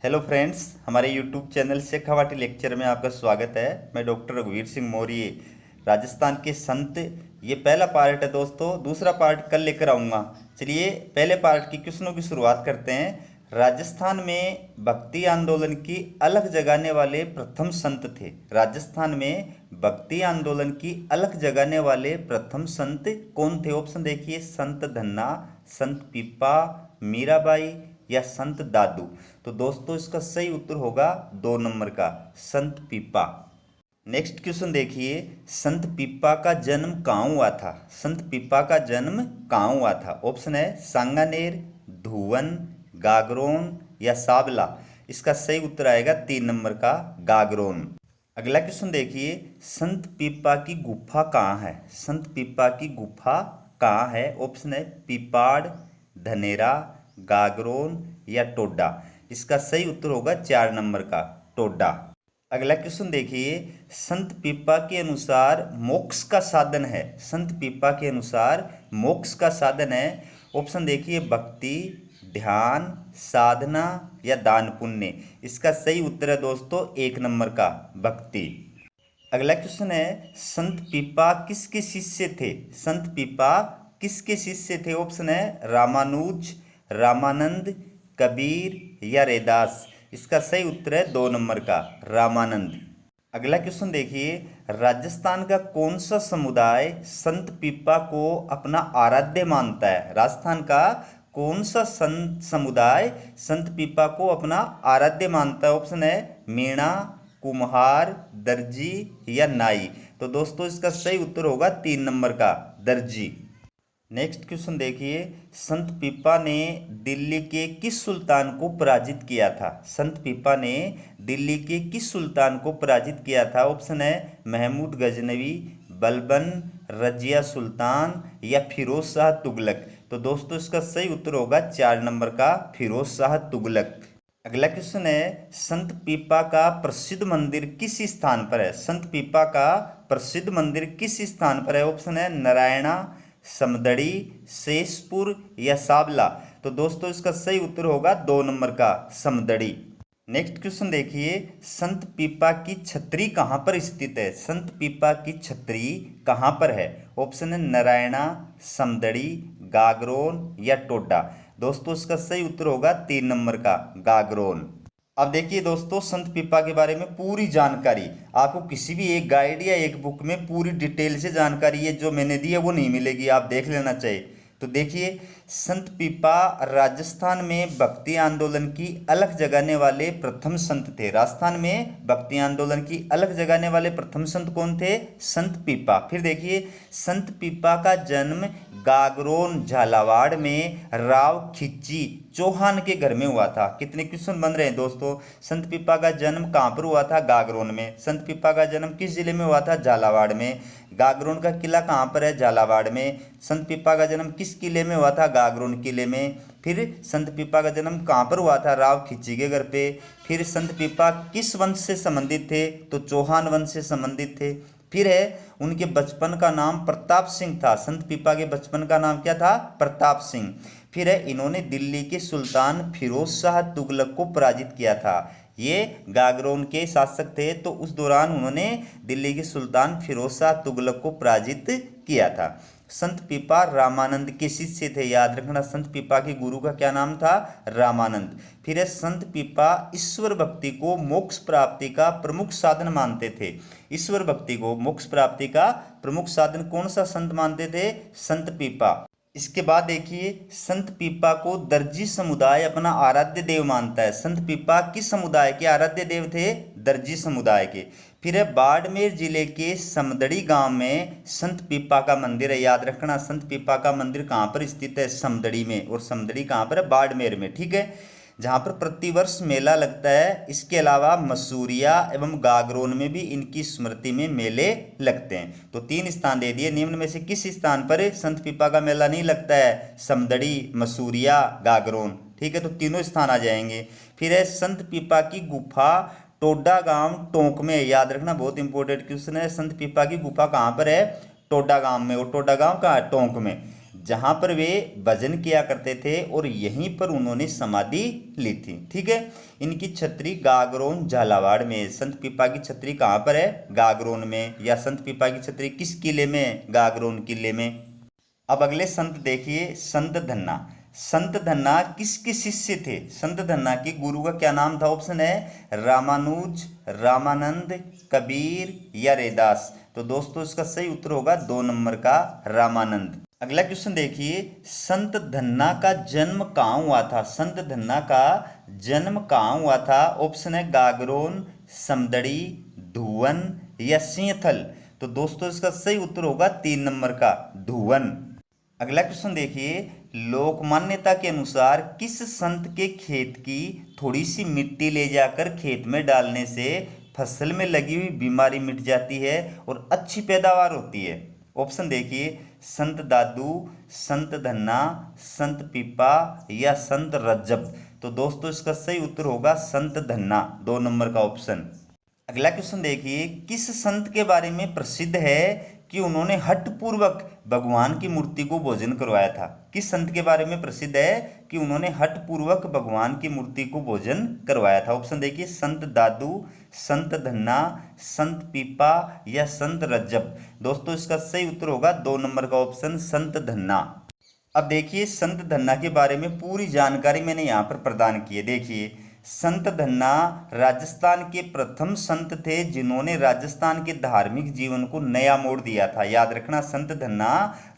Hello friends, हमारे YouTube channel Shekhawati lecture में आपका स्वागत है। मैं डॉक्टर रघुवीर सिंह मौर्य, राजस्थान के संत। ये पहला पार्ट है दोस्तों, दूसरा पार्ट कल लेकर आऊँगा। चलिए पहले पार्ट की क्वेश्चनों की शुरुआत करते हैं। राजस्थान में भक्ति आंदोलन की अलग जगाने वाले प्रथम संत थे। राजस्थान में भक्ति आंदोलन की अलग जगाने वाले प्रथम संत कौन थे? ऑप्शन देखिए, संत धन्ना, संत पीपा, मीराबाई या संत दादू। तो दोस्तों इसका सही उत्तर होगा 2 नंबर का, संत पीपा। नेक्स्ट क्वेश्चन देखिए, संत पीपा का जन्म कहाँ हुआ था? संत पीपा का जन्म कहाँ हुआ था? ऑप्शन है सांगानेर, धुवन, गागरोन या साबला। इसका सही उत्तर आएगा 3 नंबर का, गागरोन। अगला क्वेश्चन देखिए, संत पीपा की गुफा कहाँ है? संत पीपा की गुफा कहाँ है? ऑप्शन है पीपाड़, धनेरा, गागरोन या टोडा। इसका सही उत्तर होगा 4 नंबर का, टोडा। अगला क्वेश्चन देखिए, संत पीपा के अनुसार मोक्ष का साधन है। संत पीपा के अनुसार मोक्ष का साधन है। ऑप्शन देखिए, भक्ति, ध्यान, साधना या दान पुण्य। इसका सही उत्तर है दोस्तों 1 नंबर का, भक्ति। अगला क्वेश्चन है, संत पीपा किसके शिष्य थे? संत पीपा किसके शिष्य थे? ऑप्शन है रामानुज, रामानंद, कबीर या रैदास। इसका सही उत्तर है 2 नंबर का, रामानंद। अगला क्वेश्चन देखिए, राजस्थान का कौन सा समुदाय संत पीपा को अपना आराध्य मानता है? राजस्थान का कौन सा संत समुदाय संत पीपा को अपना आराध्य मानता है? ऑप्शन है मीणा, कुम्हार, दर्जी या नाई। तो दोस्तों इसका सही उत्तर होगा 3 नंबर का, दर्जी। नेक्स्ट क्वेश्चन देखिए, संत पीपा ने दिल्ली के किस सुल्तान को पराजित किया था? संत पीपा ने दिल्ली के किस सुल्तान को पराजित किया था? ऑप्शन है महमूद गजनवी, बलबन, रजिया सुल्तान या फिरोज शाह तुगलक। तो दोस्तों इसका सही उत्तर होगा 4 नंबर का, फिरोज शाह तुगलक। अगला क्वेश्चन है, संत पीपा का प्रसिद्ध मंदिर किस स्थान पर है? संत पीपा का प्रसिद्ध मंदिर किस स्थान पर है? ऑप्शन है नारायणा, समदड़ी, शेषपुर या साबला। तो दोस्तों इसका सही उत्तर होगा 2 नंबर का, समदड़ी। नेक्स्ट क्वेश्चन देखिए, संत पीपा की छतरी कहाँ पर स्थित है? संत पीपा की छतरी कहाँ पर है? ऑप्शन है नारायणा, समदड़ी, गागरोन या टोडा। दोस्तों इसका सही उत्तर होगा 3 नंबर का, गागरोन। अब देखिए दोस्तों, संत पीपा के बारे में पूरी जानकारी आपको किसी भी एक गाइड या एक बुक में पूरी डिटेल से जानकारी है जो मैंने दी है वो नहीं मिलेगी, आप देख लेना चाहिए। तो देखिए, संत पीपा राजस्थान में भक्ति आंदोलन की अलग जगाने वाले प्रथम संत थे। राजस्थान में भक्ति आंदोलन की अलग जगाने वाले प्रथम संत कौन थे? संत पीपा। फिर देखिए, संत पीपा का जन्म गागरोन झालावाड़ में राव खिच्ची चौहान के घर में हुआ था। कितने क्वेश्चन बन रहे हैं दोस्तों? संत पीपा का जन्म कहाँ पर हुआ था? गागरोन में। संत पीपा का जन्म किस जिले में हुआ था? झालावाड़ में। गागरोन का किला कहाँ पर है? झालावाड़ में। संत पीपा का जन्म किस किले में हुआ था? गागरोन किले में। फिर संत पीपा का जन्म कहाँ पर हुआ था? राव खिच्ची के घर पे। फिर संत पीपा किस वंश से संबंधित थे? तो चौहान वंश से संबंधित थे। फिर है उनके बचपन का नाम प्रताप सिंह था। संत पीपा के बचपन का नाम क्या था? प्रताप सिंह। फिर है इन्होंने दिल्ली के सुल्तान फिरोज शाह तुगलक को पराजित किया था। ये गागरोन के शासक थे, तो उस दौरान उन्होंने दिल्ली के सुल्तान फिरोज शाह तुगलक को पराजित किया था। संत पीपा रामानंद के शिष्य थे, याद रखना। संत पीपा के गुरु का क्या नाम था? रामानंद। फिर है संत पीपा ईश्वर भक्ति को मोक्ष प्राप्ति का प्रमुख साधन मानते थे। ईश्वर भक्ति को मोक्ष प्राप्ति का प्रमुख साधन कौन सा संत मानते थे? संत पीपा। इसके बाद देखिए, संत पीपा को दर्जी समुदाय अपना आराध्य देव मानता है। संत पीपा किस समुदाय के आराध्य देव थे? दर्जी समुदाय के। फिर है बाड़मेर जिले के समदड़ी गांव में संत पीपा का मंदिर है, याद रखना। संत पीपा का मंदिर कहाँ पर स्थित है? समदड़ी में। और समदड़ी कहाँ पर है? बाड़मेर में, ठीक है, जहाँ पर प्रतिवर्ष मेला लगता है। इसके अलावा मसूरिया एवं गागरोन में भी इनकी स्मृति में मेले लगते हैं। तो 3 स्थान दे दिए। निम्न में से किस स्थान पर संत पीपा का मेला नहीं लगता है? समदड़ी, मसूरिया, गागरोन, ठीक है, तो तीनों स्थान आ जाएंगे। फिर है संत पीपा की गुफा टोडा गांव टोंक में, याद रखना, बहुत इंपॉर्टेंट क्वेश्चन है। संत पीपा की गुफा कहाँ पर है? टोडा गांव में। और टोडा गांव कहाँ है? टोंक में। जहाँ पर वे भजन किया करते थे और यहीं पर उन्होंने समाधि ली थी। ठीक है, इनकी छतरी गागरोन झालावाड़ में है। संत पीपा की छतरी कहाँ पर है? गागरोन में। या संत पीपा की छतरी किस किले में है? गागरोन किले में। अब अगले संत देखिए, संत धन्ना। संत धन्ना किसके शिष्य थे? संत धन्ना के गुरु का क्या नाम था? ऑप्शन है रामानुज, रामानंद, कबीर या रैदास। तो दोस्तों इसका सही उत्तर होगा 2 नंबर का रामानंद। अगला क्वेश्चन देखिए, संत धन्ना का जन्म कहाँ हुआ था? संत धन्ना का जन्म कहाँ हुआ था? ऑप्शन है गागरोन, समदड़ी, धुवन या सिंहथल। तो दोस्तों इसका सही उत्तर होगा 3 नंबर का धुवन। अगला क्वेश्चन देखिए, लोक मान्यता के अनुसार किस संत के खेत की थोड़ी सी मिट्टी ले जाकर खेत में डालने से फसल में लगी हुई बीमारी मिट जाती है और अच्छी पैदावार होती है? ऑप्शन देखिए, संत दादू, संत धन्ना, संत पीपा या संत रज्जब। तो दोस्तों इसका सही उत्तर होगा संत धन्ना, 2 नंबर का ऑप्शन। अगला क्वेश्चन देखिए, किस संत के बारे में प्रसिद्ध है कि उन्होंने हठपूर्वक भगवान की मूर्ति को भोजन करवाया था? किस संत के बारे में प्रसिद्ध है कि उन्होंने हठपूर्वक भगवान की मूर्ति को भोजन करवाया था? ऑप्शन देखिए, संत दादू, संत धन्ना, संत पीपा या संत रज्जब। दोस्तों इसका सही उत्तर होगा 2 नंबर का ऑप्शन, संत धन्ना। अब देखिए, संत धन्ना के बारे में पूरी जानकारी मैंने यहाँ पर प्रदान की है। देखिए, संत धन्ना राजस्थान के प्रथम संत थे जिन्होंने राजस्थान के धार्मिक जीवन को नया मोड़ दिया था। याद रखना, संत धन्ना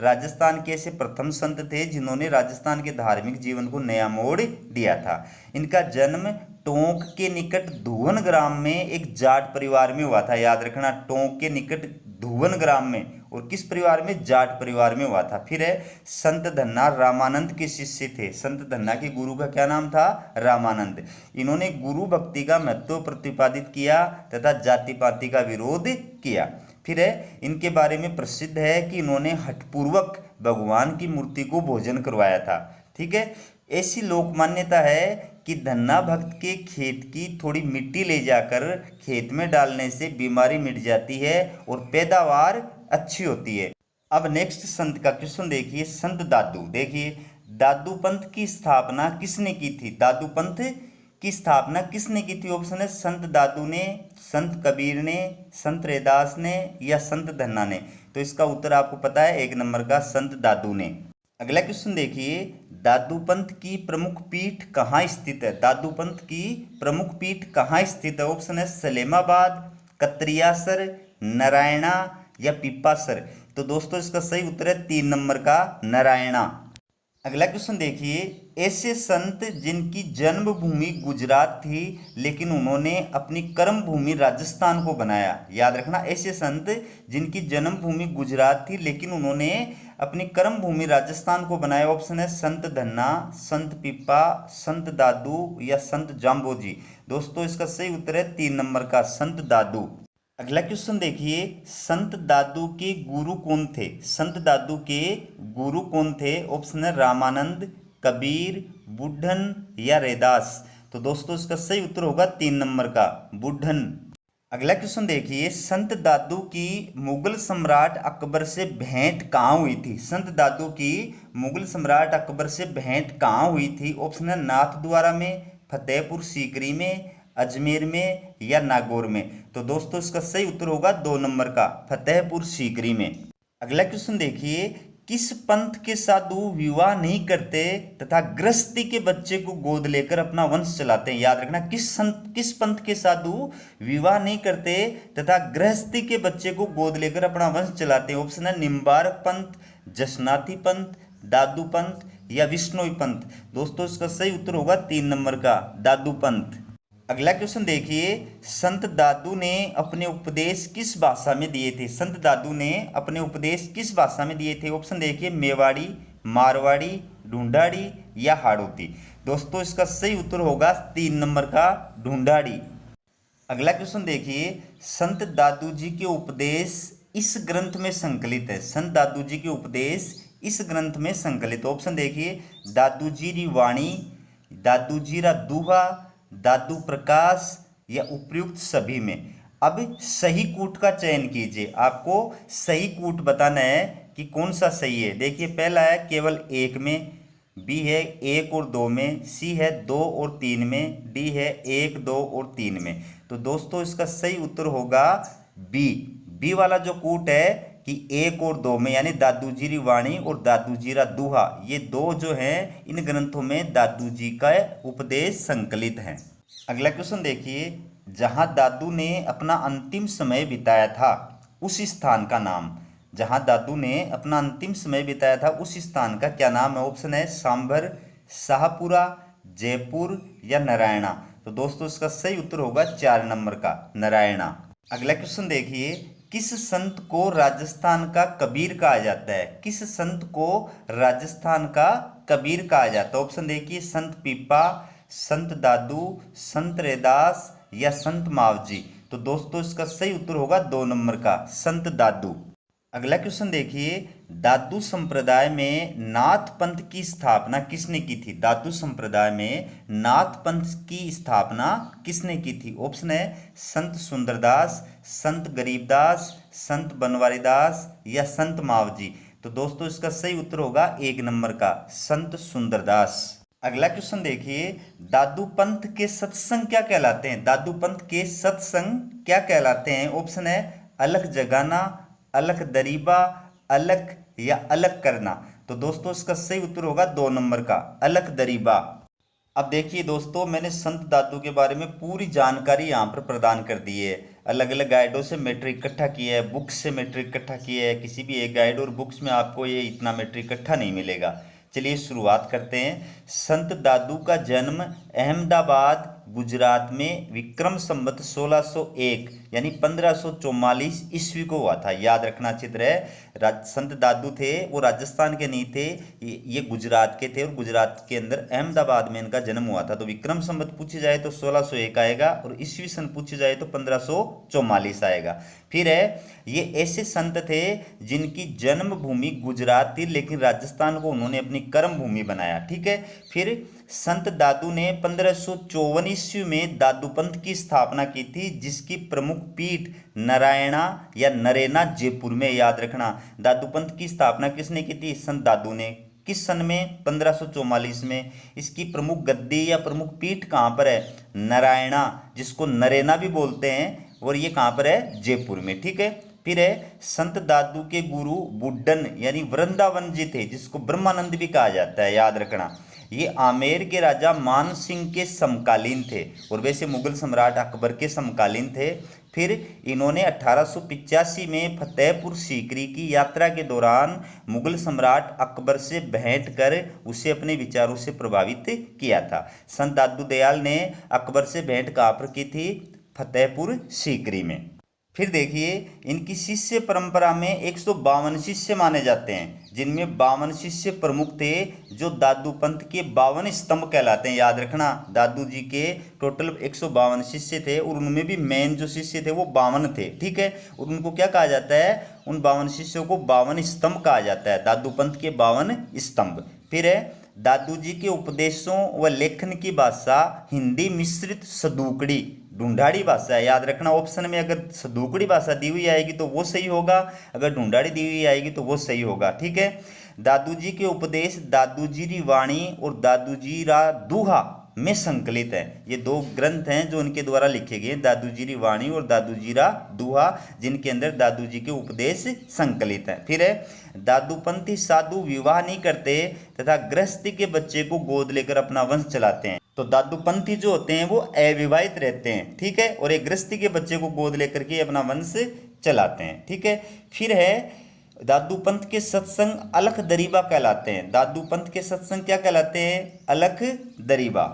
राजस्थान के ऐसे प्रथम संत थे जिन्होंने राजस्थान के धार्मिक जीवन को नया मोड़ दिया था। इनका जन्म टोंक के निकट धुवन ग्राम में एक जाट परिवार में हुआ था। याद रखना, टोंक के निकट धुवन ग्राम में, और किस परिवार में? जाट परिवार में हुआ था। फिर है, संत धन्ना रामानंद के शिष्य थे। संत धन्ना के गुरु का क्या नाम था? रामानंद। इन्होंने गुरु भक्ति का महत्व प्रतिपादित किया तथा जाति पाति का विरोध किया। फिर है, इनके बारे में प्रसिद्ध है कि इन्होंने हठपूर्वक भगवान की मूर्ति को भोजन करवाया था। ठीक है, ऐसी लोक मान्यता है कि धन्ना भक्त के खेत की थोड़ी मिट्टी ले जाकर खेत में डालने से बीमारी मिट जाती है और पैदावार अच्छी होती है। अब नेक्स्ट संत का क्वेश्चन देखिए, संत दादू। देखिए, दादू पंथ की स्थापना किसने की थी? दादू पंथ की स्थापना किसने की थी? ऑप्शन है संत दादू ने, संत कबीर ने, संत रैदास ने या संत धन्ना ने। तो इसका उत्तर आपको पता है, 1 नंबर का संत दादू ने। अगला क्वेश्चन देखिए, दादू पंथ की प्रमुख पीठ कहाँ स्थित है? दादू पंथ की प्रमुख पीठ कहाँ स्थित है? ऑप्शन है सलेमाबाद, कतरियासर, नारायणा या पिपासर। तो दोस्तों इसका सही उत्तर है 3 नंबर का नारायणा। अगला क्वेश्चन देखिए, ऐसे संत जिनकी जन्मभूमि गुजरात थी लेकिन उन्होंने अपनी कर्म भूमि राजस्थान को बनाया। याद रखना, ऐसे संत जिनकी जन्मभूमि गुजरात थी लेकिन उन्होंने अपनी कर्म भूमि राजस्थान को बनाया। ऑप्शन है संत धन्ना, संत पीपा, संत दादू या संत जाम्बोजी। दोस्तों इसका सही उत्तर है 3 नंबर का संत दादू। अगला क्वेश्चन देखिए, संत दादू के गुरु कौन थे? संत दादू के गुरु कौन थे? ऑप्शन है रामानंद, कबीर, बुढ़न या रैदास। तो दोस्तों इसका सही उत्तर होगा 3 नंबर का बुढ़न। अगला क्वेश्चन देखिए, संत दादू की मुगल सम्राट अकबर से भेंट कहाँ हुई थी? संत दादू की मुगल सम्राट अकबर से भेंट कहाँ हुई थी? ऑप्शन है नाथद्वारा में, फतेहपुर सीकरी में, अजमेर में या नागौर में। तो दोस्तों इसका सही उत्तर होगा 2 नंबर का फतेहपुर सीकरी में। अगला क्वेश्चन देखिए, किस पंथ के साधु विवाह नहीं करते तथा गृहस्थी के बच्चे को गोद लेकर अपना वंश चलाते हैं? याद रखना, किस पंथ के साधु विवाह नहीं करते तथा गृहस्थी के बच्चे को गोद लेकर अपना वंश चलाते हैं? ऑप्शन है निम्बारक पंथ, जसनाथी पंथ, दादू पंथ या विष्णोई पंथ। दोस्तों इसका सही उत्तर होगा 3 नंबर का दादू पंथ। अगला क्वेश्चन देखिए, संत दादू ने अपने उपदेश किस भाषा में दिए थे? संत दादू ने अपने उपदेश किस भाषा में दिए थे? ऑप्शन देखिए मेवाड़ी, मारवाड़ी, ढूंढाड़ी या हाड़ौती। दोस्तों इसका सही उत्तर होगा 3 नंबर का ढूंढाड़ी। अगला क्वेश्चन देखिए, संत दादू जी के उपदेश इस ग्रंथ में संकलित है? संत दादू जी के उपदेश इस ग्रंथ में संकलित। ऑप्शन देखिए दादू जी री वाणी, दादू जी रा दूहा, दादू प्रकाश या उपयुक्त सभी में। अब सही कूट का चयन कीजिए, आपको सही कूट बताना है कि कौन सा सही है। देखिए पहला है केवल एक में, बी है एक और दो में, सी है दो और तीन में, डी है एक दो और तीन में। तो दोस्तों इसका सही उत्तर होगा बी। बी वाला जो कूट है कि एक और दो में, यानी दादू जी री वाणी और दादू जी रा दूहा, ये दो जो हैं इन ग्रंथों में दादू जी का उपदेश संकलित है। अगला क्वेश्चन देखिए, जहां दादू ने अपना अंतिम समय बिताया था उस स्थान का नाम। जहां दादू ने अपना अंतिम समय बिताया था उस स्थान का क्या नाम है। ऑप्शन है सांभर, शाहपुरा, जयपुर या नारायणा। तो दोस्तों इसका सही उत्तर होगा 4 नंबर का, नारायणा। अगला क्वेश्चन देखिए, किस संत को राजस्थान का कबीर कहा जाता है। किस संत को राजस्थान का कबीर कहा जाता है। ऑप्शन देखिए, संत पीपा, संत दादू, संत रैदास या संत मावजी। तो दोस्तों इसका सही उत्तर होगा 2 नंबर का, संत दादू। अगला क्वेश्चन देखिए, दादू संप्रदाय में नाथ पंथ की स्थापना किसने की थी। दादू संप्रदाय में नाथ पंथ की स्थापना किसने की थी। ऑप्शन है संत सुंदरदास, संत गरीबदास, संत बनवारीदास या संत मावजी। तो दोस्तों इसका सही उत्तर होगा 1 नंबर का, संत सुंदरदास। अगला क्वेश्चन देखिए, दादू पंथ के सत्संग क्या कहलाते हैं। दादू पंथ के सत्संग क्या कहलाते हैं। ऑप्शन है अलख जगाना, अलख दरीबा, अलख या अलग करना। तो दोस्तों इसका सही उत्तर होगा 2 नंबर का, अलख दरीबा। अब देखिए दोस्तों, मैंने संत दादू के बारे में पूरी जानकारी यहाँ पर प्रदान कर दी है। अलग अलग गाइडों से मैटर इकट्ठा किया है, बुक्स से मैटर इकट्ठा किया है। किसी भी एक गाइड और बुक्स में आपको ये इतना मैटर इकट्ठा नहीं मिलेगा। चलिए शुरुआत करते हैं। संत दादू का जन्म अहमदाबाद गुजरात में विक्रम संवत 1601 यानी 1544 ईस्वी को हुआ था। याद रखना चित्र है। संत दादू थे वो राजस्थान के नहीं थे, ये गुजरात के थे और गुजरात के अंदर अहमदाबाद में इनका जन्म हुआ था। तो विक्रम संवत पूछी जाए तो 1601 आएगा और ईस्वी सन पूछी जाए तो 1544 आएगा। फिर है, ये ऐसे संत थे जिनकी जन्मभूमि गुजरात थी लेकिन राजस्थान को उन्होंने अपनी कर्म भूमि बनाया। ठीक है। फिर संत दादू ने 1554 ईस्वी में दादू पंथ की स्थापना की थी, जिसकी प्रमुख पीठ नारायणा या नरेना जयपुर में। याद रखना, दादू पंथ की स्थापना किसने की थी, संत दादू ने। किस सन में, 1544 में। इसकी प्रमुख गद्दी या प्रमुख पीठ कहाँ पर है, नारायणा, जिसको नरेना भी बोलते हैं, और ये कहाँ पर है, जयपुर में। ठीक है। फिर है, संत दादू के गुरु बुड्डन यानी वृंदावन जी थे, जिसको ब्रह्मानंद भी कहा जाता है। याद रखना, ये आमेर के राजा मान सिंह के समकालीन थे और वैसे मुगल सम्राट अकबर के समकालीन थे। फिर इन्होंने 1885 में फतेहपुर सीकरी की यात्रा के दौरान मुगल सम्राट अकबर से भेंट कर उसे अपने विचारों से प्रभावित किया था। संत दादू दयाल ने अकबर से भेंट कहाँ पर की थी, फतेहपुर सीकरी में। फिर देखिए, इनकी शिष्य परंपरा में 152 शिष्य माने जाते हैं, जिनमें 52 शिष्य प्रमुख थे जो दादू पंथ के 52 स्तंभ कहलाते हैं। याद रखना, दादू जी के टोटल 152 शिष्य थे और उनमें भी मेन जो शिष्य थे वो 52 थे। ठीक है। और उनको क्या कहा जाता है, उन 52 शिष्यों को 52 स्तंभ कहा जाता है, दादू पंथ के 52 स्तंभ। फिर है, दादू जी के उपदेशों व लेखन की भाषा हिंदी मिश्रित सदूकड़ी ढूंढाड़ी भाषा है। याद रखना, ऑप्शन में अगर सदूकड़ी भाषा दी हुई आएगी तो वो सही होगा, अगर ढूंढाड़ी दी हुई आएगी तो वो सही होगा। ठीक है। दादू जी के उपदेश दादू जी री वाणी और दादू जी रा दूहा में संकलित है। ये 2 ग्रंथ हैं जो उनके द्वारा लिखे गए, दादू जी री वाणी और दादू जी रा दूहा, जिनके अंदर दादू जी के उपदेश संकलित हैं। फिर है, दादूपंथी साधु विवाह नहीं करते तथा गृहस्थी के बच्चे को गोद लेकर अपना वंश चलाते हैं। तो दादूपंथी जो होते हैं वो अविवाहित रहते हैं। ठीक है। और एक गृहस्थी के बच्चे को गोद लेकर के अपना वंश चलाते हैं। ठीक है। फिर है, दादू पंथ के सत्संग अलख दरीबा कहलाते हैं। दादू पंथ के सत्संग क्या कहलाते हैं, अलख दरीबा।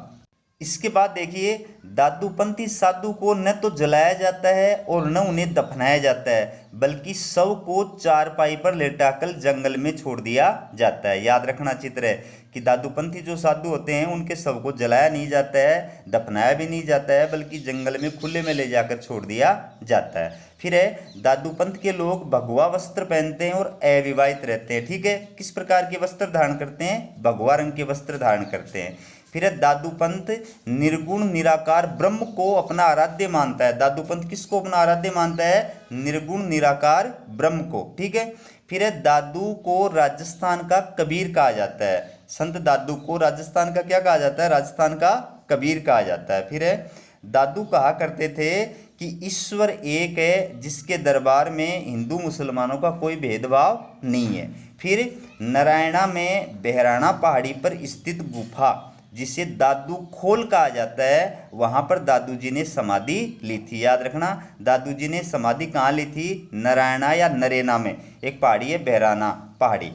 इसके बाद देखिए, दादू पंथी साधु को न तो जलाया जाता है और न उन्हें दफनाया जाता है, बल्कि शव को चारपाई पर लेटाकर जंगल में छोड़ दिया जाता है। याद रखना चित्र है कि दादूपंथी जो साधु होते हैं उनके शव को जलाया नहीं जाता है, दफनाया भी नहीं जाता है, बल्कि जंगल में खुले में ले जाकर छोड़ दिया जाता है। फिर है, दादूपंथ के लोग भगवा वस्त्र पहनते हैं और अविवाहित रहते हैं। ठीक है। किस प्रकार के वस्त्र धारण करते हैं, भगवा रंग के वस्त्र धारण करते हैं। फिर है, दादूपंथ निर्गुण निराकार ब्रह्म को अपना आराध्य मानता है। दादूपंथ किसको अपना आराध्य मानता है, निर्गुण निराकार ब्रह्म को। ठीक है। फिर है दादू को राजस्थान का कबीर कहा जाता है। संत दादू को राजस्थान का क्या कहा जाता है? राजस्थान का कबीर कहा जाता है। फिर है दादू कहा करते थे कि ईश्वर एक है जिसके दरबार में हिंदू मुसलमानों का कोई भेदभाव नहीं है। फिर नारायणा में बहराना पहाड़ी पर स्थित गुफा जिसे दादू खोल कहा जाता है, वहाँ पर दादू जी ने समाधि ली थी। याद रखना, दादू जी ने समाधि कहाँ ली थी? नारायणा या नरेना में एक पहाड़ी है बहराना पहाड़ी,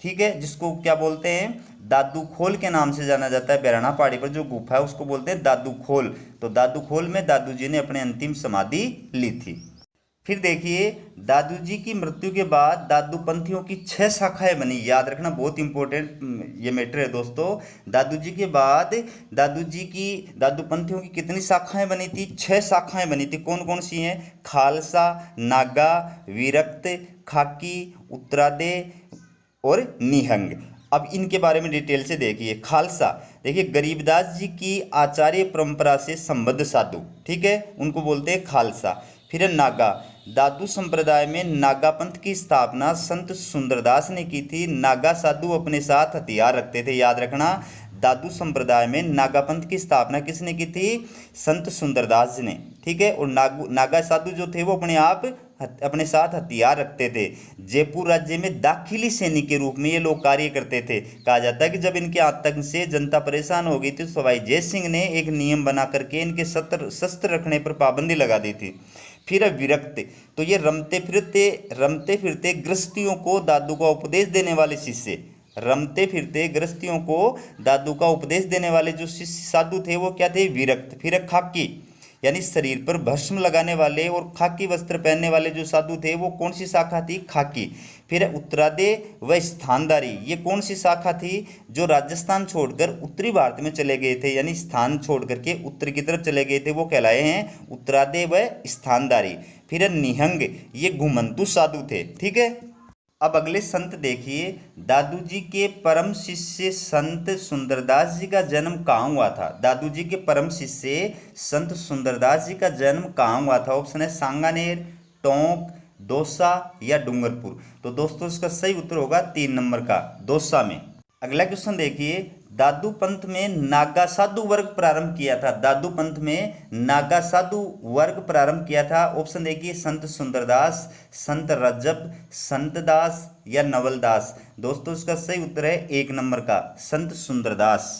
ठीक है, जिसको क्या बोलते हैं? दादू खोल के नाम से जाना जाता है। बहराना पहाड़ी पर जो गुफा है उसको बोलते हैं दादू खोल। तो दादू खोल में दादू जी ने अपने अंतिम समाधि ली थी। फिर देखिए, दादू जी की मृत्यु के बाद दादू पंथियों की 6 शाखाएं बनी। याद रखना, बहुत इंपॉर्टेंट ये मैटर है दोस्तों। दादू जी के बाद दादू पंथियों की कितनी शाखाएं बनी थी? 6 शाखाएं बनी थी। कौन कौन सी हैं? खालसा, नागा, विरक्त, खाकी, उत्तरादे और निहंग। अब इनके बारे में डिटेल से देखिए। खालसा, देखिए गरीबदास जी की आचार्य परंपरा से संबद्ध साधु, ठीक है, उनको बोलते हैं खालसा। फिर है नागा, दादू संप्रदाय में नागा पंथ की स्थापना संत सुंदरदास ने की थी। नागा साधु अपने साथ हथियार रखते थे। याद रखना, दादू संप्रदाय में नागा पंथ की स्थापना किसने की थी? संत सुंदरदास जी ने, ठीक है। और नागा साधु जो थे वो अपने साथ हथियार रखते थे। जयपुर राज्य में दाखिली सैनिक के रूप में ये लोग कार्य करते थे। कहा जाता है कि जब इनके आतंक से जनता परेशान हो गई थी तो सवाई जय सिंह ने एक नियम बना करके इनके शस्त्र रखने पर पाबंदी लगा दी थी। फिर है विरक्त, तो ये रमते फिरते गृहस्थियों को दादू का उपदेश देने वाले शिष्य, रमते फिरते गृहस्थियों को दादू का उपदेश देने वाले जो शिष्य साधु थे वो क्या थे? विरक्त। फिर है खाकी, यानी शरीर पर भस्म लगाने वाले और खाकी वस्त्र पहनने वाले जो साधु थे वो कौन सी शाखा थी? खाकी। फिर है उत्तरादे व स्थानदारी, ये कौन सी शाखा थी? जो राजस्थान छोड़कर उत्तरी भारत में चले गए थे, यानी स्थान छोड़ करके उत्तर की तरफ चले गए थे, वो कहलाए हैं उत्तरादे व स्थानदारी। फिर है निहंग, ये घुमंतु साधु थे, ठीक है। अब अगले संत देखिए, दादू जी के परम शिष्य संत सुंदरदास जी का जन्म कहाँ हुआ था? दादू जी के परम शिष्य संत सुंदरदास जी का जन्म कहाँ हुआ था? ऑप्शन है सांगानेर, टोंक, दौसा या डूंगरपुर। तो दोस्तों इसका सही उत्तर होगा 3 नंबर का, दौसा में। अगला क्वेश्चन देखिए, दादू पंथ में नागा साधु वर्ग प्रारंभ किया था। दादू पंथ में नागा साधु वर्ग प्रारंभ किया था। ऑप्शन देखिए, संत सुंदरदास, संत रजब, संत दास या नवलदास। दोस्तों इसका सही उत्तर है 1 नंबर का, संत सुंदरदास।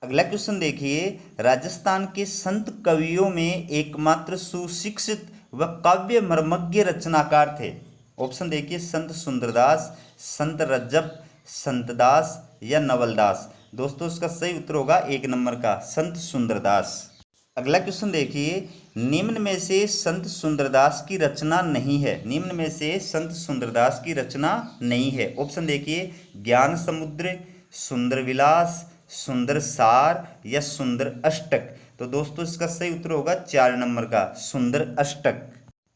अगला क्वेश्चन देखिए, राजस्थान के संत कवियों में एकमात्र सुशिक्षित व काव्य मर्मज्ञ रचनाकार थे। ऑप्शन देखिए, संत सुंदरदास, संत रजब, संत दास या नवलदास। दोस्तों इसका सही उत्तर होगा 1 नंबर का, संत सुंदरदास। अगला क्वेश्चन देखिए, निम्न में से संत सुंदरदास की रचना नहीं है। निम्न में से संत सुंदरदास की रचना नहीं है। ऑप्शन देखिए, ज्ञान समुद्र, सुंदर विलास, सुंदर सार या सुंदर अष्टक। तो दोस्तों इसका सही उत्तर होगा 4 नंबर का, सुंदर अष्टक।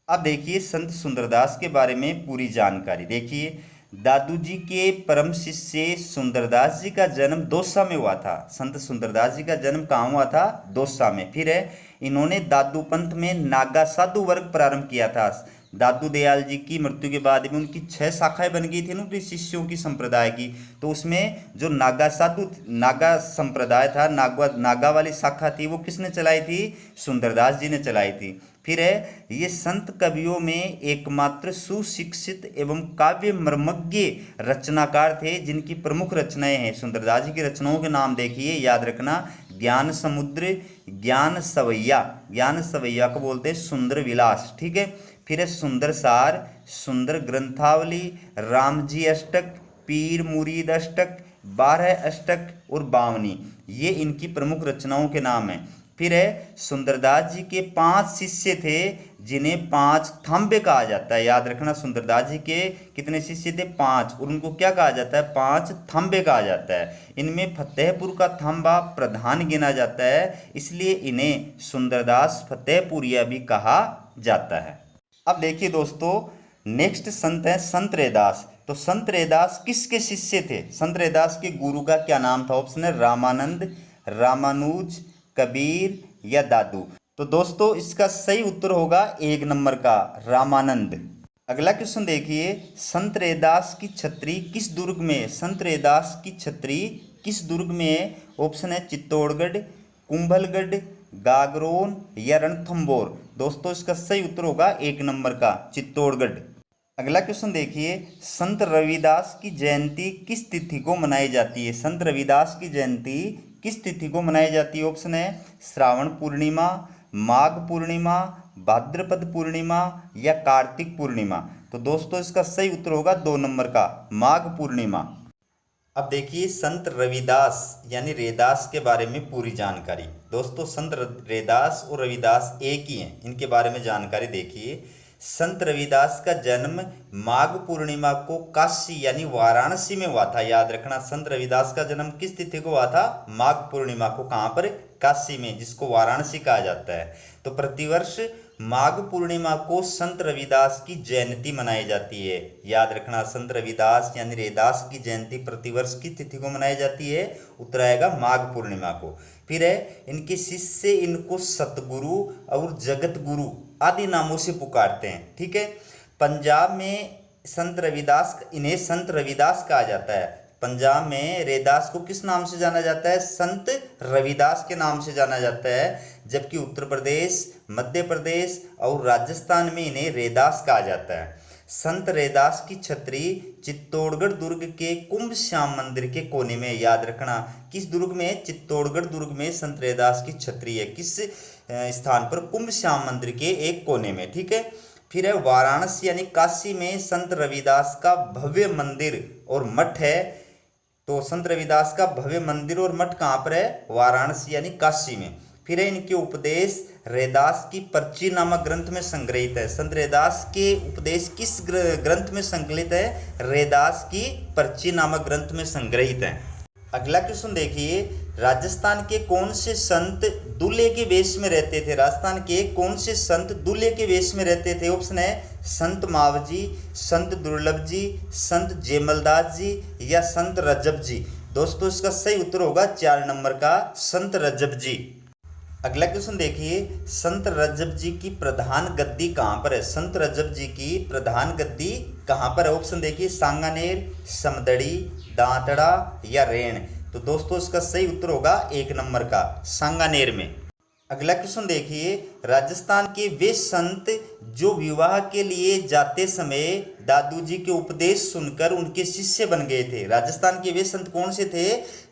अब देखिए संत सुंदरदास के बारे में पूरी जानकारी देखिए। दादू जी के परम शिष्य सुंदरदास जी का जन्म दौसा में हुआ था। संत सुंदरदास जी का जन्म कहाँ हुआ था? दौसा में। फिर है, इन्होंने दादू पंथ में नागा साधु वर्ग प्रारंभ किया था। दादू दयाल जी की मृत्यु के बाद में उनकी 6 शाखाएं बन गई थी ना उनके शिष्यों की संप्रदाय की। तो उसमें जो नागा संप्रदाय था, नागा वाली शाखा थी, वो किसने चलाई थी? सुंदरदास जी ने चलाई थी। फिर है, ये संत कवियों में एकमात्र सुशिक्षित एवं काव्य मर्मज्ञ रचनाकार थे जिनकी प्रमुख रचनाएं हैं। सुंदरदास जी की रचनाओं के नाम देखिए, याद रखना, ज्ञान समुद्र, ज्ञान सवैया को बोलते हैं सुंदर विलास, ठीक है। फिर है सुंदर सार, सुंदर ग्रंथावली, रामजी अष्टक, पीर मुरीद अष्टक, 12 अष्टक और बावनी, ये इनकी प्रमुख रचनाओं के नाम हैं। फिर है, सुंदरदास जी के 5 शिष्य थे जिन्हें 5 थांबे कहा जाता है। याद रखना, सुंदरदास जी के कितने शिष्य थे? 5, और उनको क्या कहा जाता है? 5 थांबे कहा जाता है। इनमें फतेहपुर का थांबा प्रधान गिना जाता है, इसलिए इन्हें सुंदरदास फतेहपुरिया भी कहा जाता है। अब देखिए दोस्तों, नेक्स्ट संत है संत रैदास। तो संत रैदास किसके शिष्य थे? संत रैदास के गुरु का क्या नाम था? ऑप्शन है रामानंद, रामानुज, कबीर या दादू। तो दोस्तों इसका सही उत्तर होगा 1 नंबर का, रामानंद। अगला क्वेश्चन देखिए, संत रैदास की छतरी किस दुर्ग में है? संत रैदास की छतरी किस दुर्ग में है? ऑप्शन है चित्तौड़गढ़, कुंभलगढ़, गागरोन या रणथंभौर। दोस्तों इसका सही उत्तर होगा 1 नंबर का चित्तौड़गढ़। अगला क्वेश्चन देखिए, संत रविदास की जयंती किस तिथि को मनाई जाती है? संत रविदास की जयंती किस तिथि को मनाई जाती है? ऑप्शन है श्रावण पूर्णिमा, माघ पूर्णिमा, भाद्रपद पूर्णिमा या कार्तिक पूर्णिमा। तो दोस्तों इसका सही उत्तर होगा 2 नंबर का माघ पूर्णिमा। अब देखिए संत रविदास यानी रैदास के बारे में पूरी जानकारी। दोस्तों संत रैदास और रविदास एक ही हैं, इनके बारे में जानकारी देखिए। संत रविदास का जन्म माघ पूर्णिमा को काशी यानी वाराणसी में हुआ था। याद रखना, संत रविदास का जन्म किस तिथि को हुआ था? माघ पूर्णिमा को। कहाँ पर? काशी में, जिसको वाराणसी कहा जाता है। तो प्रतिवर्ष माघ पूर्णिमा को संत रविदास की जयंती मनाई जाती है। याद रखना, संत रविदास यानी रैदास की जयंती प्रतिवर्ष की तिथि को मनाई जाती है? उत्तर आएगा माघ पूर्णिमा को। फिर है इनके शिष्य इनको सतगुरु और जगत गुरु आदि नामों से पुकारते हैं। ठीक है, पंजाब में संत रविदास, इन्हें संत रविदास कहा जाता है। पंजाब में रैदास को किस नाम से जाना जाता है? संत रविदास के नाम से जाना जाता है। जबकि उत्तर प्रदेश, मध्य प्रदेश और राजस्थान में इन्हें रैदास कहा जाता है। संत रैदास की छतरी चित्तौड़गढ़ दुर्ग के कुंभ श्याम मंदिर के कोने में। याद रखना, किस दुर्ग में? चित्तौड़गढ़ दुर्ग में संत रैदास की छतरी है। किस स्थान पर? कुंभ श्याम मंदिर के एक कोने में। ठीक है, फिर है वाराणसी यानी काशी में संत रविदास का भव्य मंदिर और मठ है। तो संत रविदास का भव्य मंदिर और मठ कहाँ पर है? वाराणसी यानी काशी में। फिर है इनके उपदेश रैदास की पर्ची नामक ग्रंथ में संग्रहित है। संत रैदास के उपदेश किस ग्रंथ में संकलित है? रैदास की पर्ची नामक ग्रंथ में संग्रहित है। अगला क्वेश्चन देखिए, राजस्थान के कौन से संत दूल्हे के वेश में रहते थे? राजस्थान के कौन से संत दूल्हे के वेश में रहते थे? ऑप्शन है संत मावजी, संत दुर्लभ जी, संत जेमलदास जी या संत रजब जी। दोस्तों इसका सही उत्तर होगा 4 नंबर का संत रजब जी। अगला क्वेश्चन देखिए, संत रजब जी की प्रधान गद्दी कहाँ पर है? संत रजब जी की प्रधान गद्दी कहाँ पर है? ऑप्शन देखिए सांगानेर, समदड़ी, दांतड़ा या रेण। तो दोस्तों इसका सही उत्तर होगा 1 नंबर का सांगानेर में। अगला क्वेश्चन देखिए, राजस्थान के वे संत जो विवाह के लिए जाते समय दादू जी के उपदेश सुनकर उनके शिष्य बन गए थे। राजस्थान के वे संत कौन से थे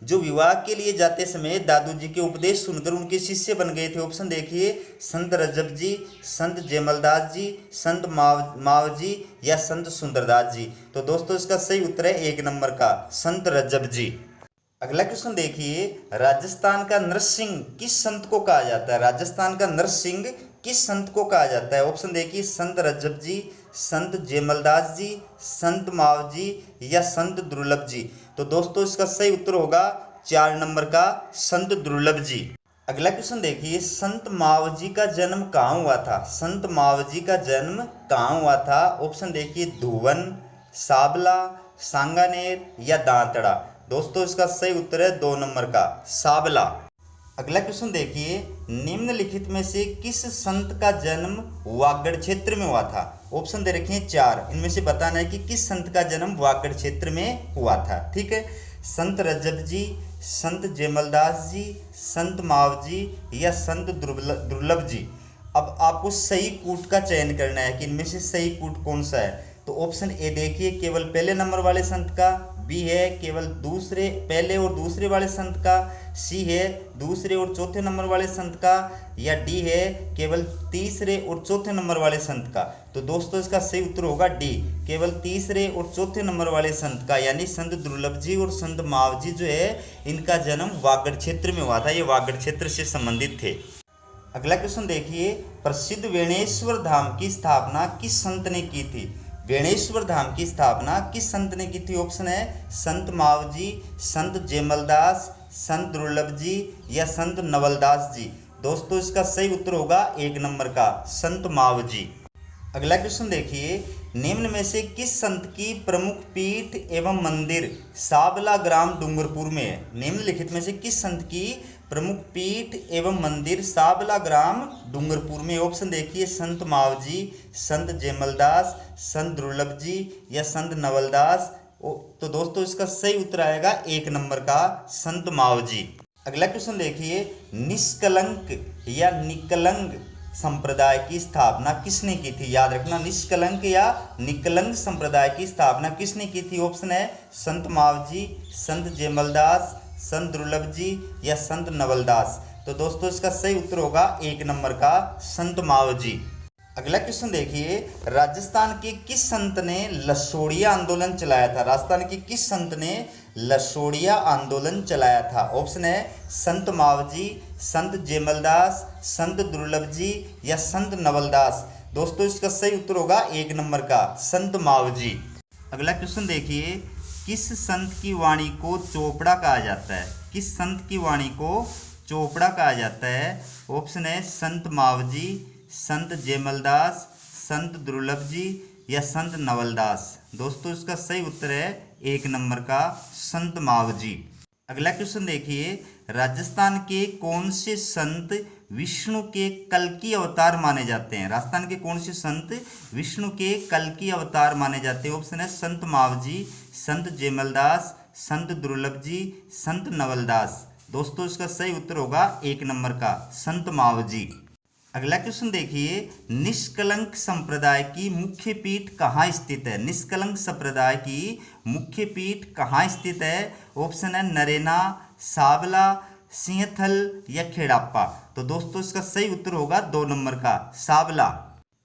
जो विवाह के लिए जाते समय दादू जी के उपदेश सुनकर उनके शिष्य बन गए थे? ऑप्शन देखिए संत रजब जी, संत जेमलदास जी, संत मावजी या संत सुंदरदास जी। तो दोस्तों इसका सही उत्तर है 1 नंबर का संत रजब जी। अगला क्वेश्चन देखिए, राजस्थान का नरसिंह किस संत को कहा जाता है? राजस्थान का नरसिंह किस संत को कहा जाता है? ऑप्शन देखिए संत रजब जी, संत जेमलदास जी, संत मावजी या संत दुर्लभ जी। तो दोस्तों इसका सही उत्तर होगा 4 नंबर का संत दुर्लभ जी। अगला क्वेश्चन देखिए, संत मावजी का जन्म कहाँ हुआ था? संत मावजी का जन्म कहाँ हुआ था? ऑप्शन देखिए धुवन, साबला, सांगानेर या दांतड़ा। दोस्तों इसका सही उत्तर है 2 नंबर का साबला। अगला क्वेश्चन देखिए, निम्नलिखित में से किस संत का जन्म वागड़ क्षेत्र में हुआ था? ऑप्शन दे रखे हैं 4, इनमें से बताना है कि किस संत का जन्म वागड़ क्षेत्र में हुआ था। ठीक है, संत रजब जी, संत जेमलदास जी, संत मावजी या संत दुर्लभ जी। अब आपको सही कूट का चयन करना है कि इनमें से सही कूट कौन सा है। तो ऑप्शन ए देखिए केवल पहले नंबर वाले संत का, बी है केवल पहले और दूसरे वाले संत का, सी है दूसरे और चौथे नंबर वाले संत का, या डी है केवल तीसरे और चौथे नंबर वाले संत का। तो दोस्तों इसका सही उत्तर होगा डी, केवल तीसरे और चौथे नंबर वाले संत का, यानी संत दुर्लभ जी और संत मावजी जो है इनका जन्म वागड़ क्षेत्र में हुआ था। ये वागड़ क्षेत्र से संबंधित थे। अगला क्वेश्चन देखिए, प्रसिद्ध वेणेश्वर धाम की स्थापना किस संत ने की थी? वेणेश्वर धाम की स्थापना किस संत ने की थी? ऑप्शन है संत मावजी, संत जेमलदास, संत दुर्लभ जी या संत नवलदास जी। दोस्तों इसका सही उत्तर होगा 1 नंबर का संत मावजी। अगला क्वेश्चन देखिए, निम्न में से किस संत की प्रमुख पीठ एवं मंदिर साबला ग्राम डूंगरपुर में है? निम्नलिखित में से किस संत की प्रमुख पीठ एवं मंदिर साबला ग्राम डूंगरपुर में। ऑप्शन देखिए संत मावजी, संत जयमलदास, संत दुर्लभ जी या संत नवलदास। तो दोस्तों इसका सही उत्तर आएगा 1 नंबर का संत मावजी। अगला क्वेश्चन देखिए, निष्कलंक या निकलंक संप्रदाय की स्थापना किसने की थी? याद रखना, निष्कलंक या निकलंक संप्रदाय की स्थापना किसने की थी? ऑप्शन है संत मावजी, संत जयमलदास, संत दुर्लभ जी या संत नवलदास। तो दोस्तों इसका सही उत्तर होगा 1 नंबर का संत मावजी। अगला क्वेश्चन देखिए, राजस्थान के किस संत ने लसोड़िया आंदोलन चलाया था? राजस्थान के किस संत ने लसोड़िया आंदोलन चलाया था? ऑप्शन है संत मावजी, संत जयमलदास, संत दुर्लभ जी या संत नवलदास। दोस्तों इसका सही उत्तर होगा 1 नंबर का संत मावजी। अगला क्वेश्चन देखिए, किस संत की वाणी को चोपड़ा कहा जाता है? किस संत की वाणी को चोपड़ा कहा जाता है? ऑप्शन है संत मावजी, संत जयमलदास, संत दुर्लभ जी या संत नवलदास। दोस्तों इसका सही उत्तर है 1 नंबर का संत मावजी। अगला क्वेश्चन देखिए, राजस्थान के कौन से संत विष्णु के कल्कि अवतार माने जाते हैं? राजस्थान के कौन से संत विष्णु के कल्कि अवतार माने जाते हैं? ऑप्शन है संत मावजी, संत जयमलदास, संत दुर्लभ जी, संत नवलदास। दोस्तों इसका सही उत्तर होगा 1 नंबर का संत मावजी। अगला क्वेश्चन देखिए, निष्कलंक संप्रदाय की मुख्य पीठ कहाँ स्थित है? निष्कलंक संप्रदाय की मुख्य पीठ कहाँ स्थित है? ऑप्शन है नरेना, सावला, सिंहथल या खेड़ापा। तो दोस्तों इसका सही उत्तर होगा 2 नंबर का सावला।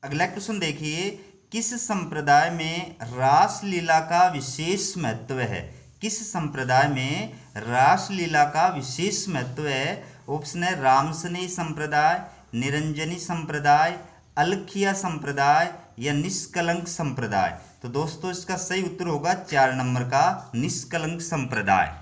अगला क्वेश्चन देखिए, किस संप्रदाय में रासलीला का विशेष महत्व है? किस संप्रदाय में रासलीला का विशेष महत्व है? ऑप्शन है रामसनेही संप्रदाय, निरंजनी संप्रदाय, अलखिया संप्रदाय या निष्कलंक संप्रदाय। तो दोस्तों इसका सही उत्तर होगा 4 नंबर का निष्कलंक संप्रदाय।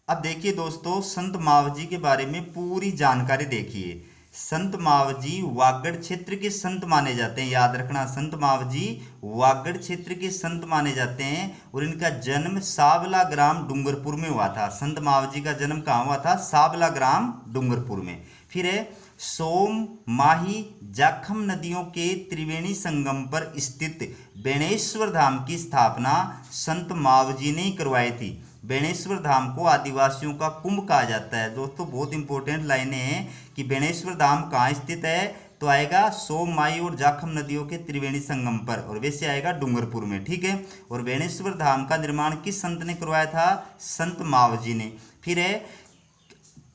अब देखिए दोस्तों, संत मावजी के बारे में पूरी जानकारी देखिए। संत मावजी वागड़ क्षेत्र के संत माने जाते हैं। याद रखना, संत मावजी वागड़ क्षेत्र के संत माने जाते हैं और इनका जन्म साबला ग्राम डूंगरपुर में हुआ था। संत मावजी का जन्म कहाँ हुआ था? साबला ग्राम डूंगरपुर में। फिर है सोम, माही, जाखम नदियों के त्रिवेणी संगम पर स्थित बेणेश्वर धाम की स्थापना संत मावजी ने करवाई थी। बेणेश्वर धाम को आदिवासियों का कुंभ कहा जाता है। दोस्तों बहुत इंपॉर्टेंट लाइनें हैं कि बेणेश्वर धाम कहाँ स्थित है, तो आएगा सोम, माही और जाखम नदियों के त्रिवेणी संगम पर, और वैसे आएगा डूंगरपुर में। ठीक है, और बेणेश्वर धाम का निर्माण किस संत ने करवाया था? संत मावजी ने। फिर है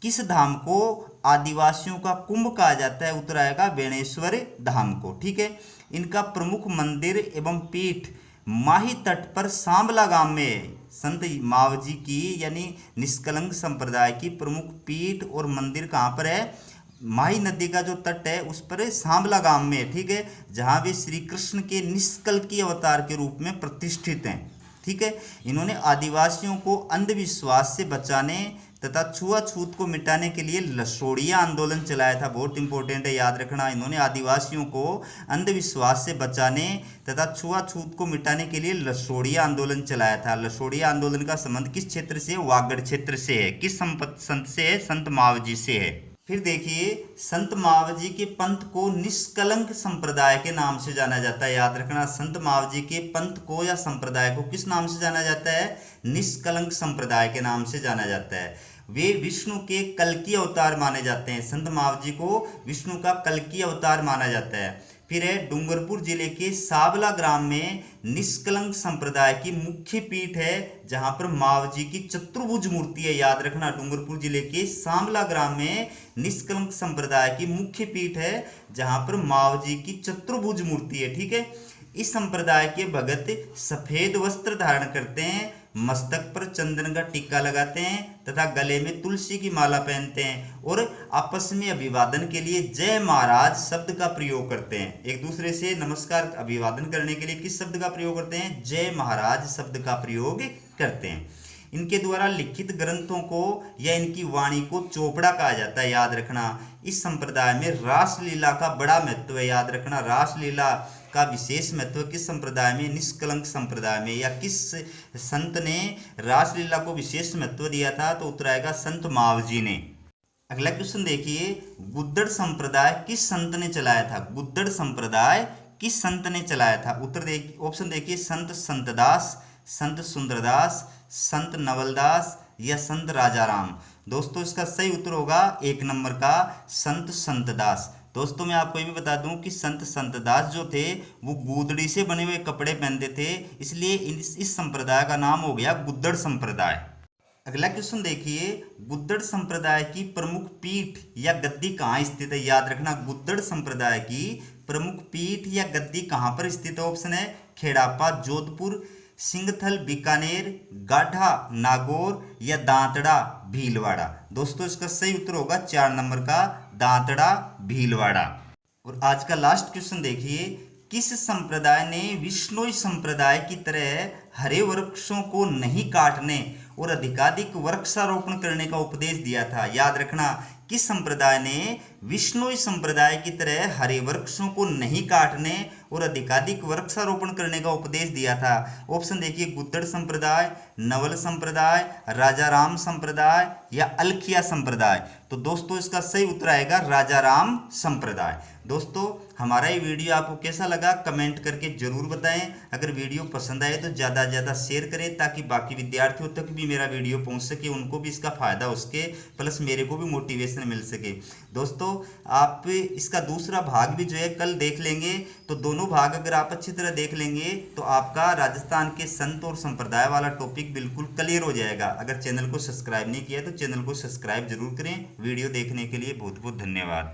किस धाम को आदिवासियों का कुंभ कहा जाता है? उत्तर आएगा बेणेश्वर धाम को। ठीक है, इनका प्रमुख मंदिर एवं पीठ माही तट पर सांबला गांव में है। संत मावजी की यानी निष्कलंक संप्रदाय की प्रमुख पीठ और मंदिर कहाँ पर है? माही नदी का जो तट है उस पर सांबला गांव में है। ठीक है, जहाँ वे श्री कृष्ण के निष्कल्कि अवतार के रूप में प्रतिष्ठित हैं। ठीक है, इन्होंने आदिवासियों को अंधविश्वास से बचाने तथा छुआछूत को मिटाने के लिए लसोड़िया आंदोलन चलाया था। बहुत इंपॉर्टेंट है, याद रखना। इन्होंने आदिवासियों को अंधविश्वास से बचाने तथा छुआछूत को मिटाने के लिए लसोड़िया आंदोलन चलाया था। लसोड़िया आंदोलन का संबंध किस क्षेत्र से? वागड़ क्षेत्र से है। किस संत से है? संत मावजी से है। फिर देखिए, संत मावजी के पंथ को निष्कलंक संप्रदाय के नाम से जाना जाता है। याद रखना, संत मावजी के पंथ को या संप्रदाय को किस नाम से जाना जाता है? निष्कलंक संप्रदाय के नाम से जाना जाता है। वे विष्णु के कल्कि अवतार माने जाते हैं। संत मावजी को विष्णु का कल्कि अवतार माना जाता है। फिर है डूंगरपुर जिले के साबला ग्राम में निष्कलंक संप्रदाय की मुख्य पीठ है, जहां पर मावजी की चतुर्भुज मूर्ति है। याद रखना, डूंगरपुर जिले के सांबला ग्राम में निष्कलंक संप्रदाय की मुख्य पीठ है, जहां पर मावजी की चतुर्भुज मूर्ति है। ठीक है, इस संप्रदाय के भगत सफेद वस्त्र धारण करते हैं, मस्तक पर चंदन का टीका लगाते हैं तथा गले में तुलसी की माला पहनते हैं और आपस में अभिवादन के लिए जय महाराज शब्द का प्रयोग करते हैं। एक दूसरे से नमस्कार अभिवादन करने के लिए किस शब्द का प्रयोग करते हैं? जय महाराज शब्द का प्रयोग करते हैं। इनके द्वारा लिखित ग्रंथों को या इनकी वाणी को चोपड़ा कहा जाता है। याद रखना, इस संप्रदाय में रासलीला का बड़ा महत्व है। याद रखना, रासलीला का विशेष महत्व किस संप्रदाय में? निष्कलंक संप्रदाय में। या किस संत ने रासलीला को विशेष महत्व दिया था? तो उत्तर आएगा संत मावजी ने। अगला क्वेश्चन देखिए, गुद्दड़ संप्रदाय किस संत ने चलाया था? गुद्दड़ संप्रदाय किस संत ने चलाया था? उत्तर देखिए, ऑप्शन देखिए, संत संतदास, संत सुंदरदास, संत नवलदास या संत राजाराम। दोस्तों इसका सही उत्तर होगा 1 नंबर का, संत संतदास। दोस्तों मैं आपको ये भी बता दूं कि संत संतदास जो थे वो गूदड़ी से बने हुए कपड़े पहनते थे, इसलिए इस संप्रदाय का नाम हो गया गुद्दड़ संप्रदाय। अगला क्वेश्चन देखिए, गुद्दड़ संप्रदाय की प्रमुख पीठ या गद्दी कहाँ स्थित है? याद रखना, गुद्दड़ संप्रदाय की प्रमुख पीठ या गद्दी कहाँ पर स्थित है? ऑप्शन है खेड़ापा जोधपुर, सिंगथल बीकानेर, गाढ़ा नागौर या दांतड़ा भीलवाड़ा। दोस्तों इसका सही उत्तर होगा 4 नंबर का, दांतड़ा भीलवाड़ा। और आज का लास्ट क्वेश्चन देखिए, किस संप्रदाय ने विश्नोई संप्रदाय की तरह हरे वृक्षों को नहीं काटने और अधिकाधिक वृक्षारोपण करने का उपदेश दिया था? याद रखना, किस संप्रदाय ने विश्नोई संप्रदाय की तरह हरे वृक्षों को नहीं काटने और अधिकाधिक वृक्षारोपण करने का उपदेश दिया था? ऑप्शन देखिए, गुद्दड़ संप्रदाय, नवल संप्रदाय, राजाराम संप्रदाय या अलखिया संप्रदाय। तो दोस्तों इसका सही उत्तर आएगा राजाराम संप्रदाय। दोस्तों हमारा ये वीडियो आपको कैसा लगा कमेंट करके जरूर बताएं। अगर वीडियो पसंद आए तो ज़्यादा से ज़्यादा शेयर करें ताकि बाकी विद्यार्थियों तक भी मेरा वीडियो पहुंच सके, उनको भी इसका फ़ायदा हो सके, प्लस मेरे को भी मोटिवेशन मिल सके। दोस्तों आप इसका दूसरा भाग भी जो है कल देख लेंगे, तो दोनों भाग अगर आप अच्छी तरह देख लेंगे तो आपका राजस्थान के संत और संप्रदाय वाला टॉपिक बिल्कुल क्लियर हो जाएगा। अगर चैनल को सब्सक्राइब नहीं किया तो चैनल को सब्सक्राइब जरूर करें। वीडियो देखने के लिए बहुत बहुत धन्यवाद।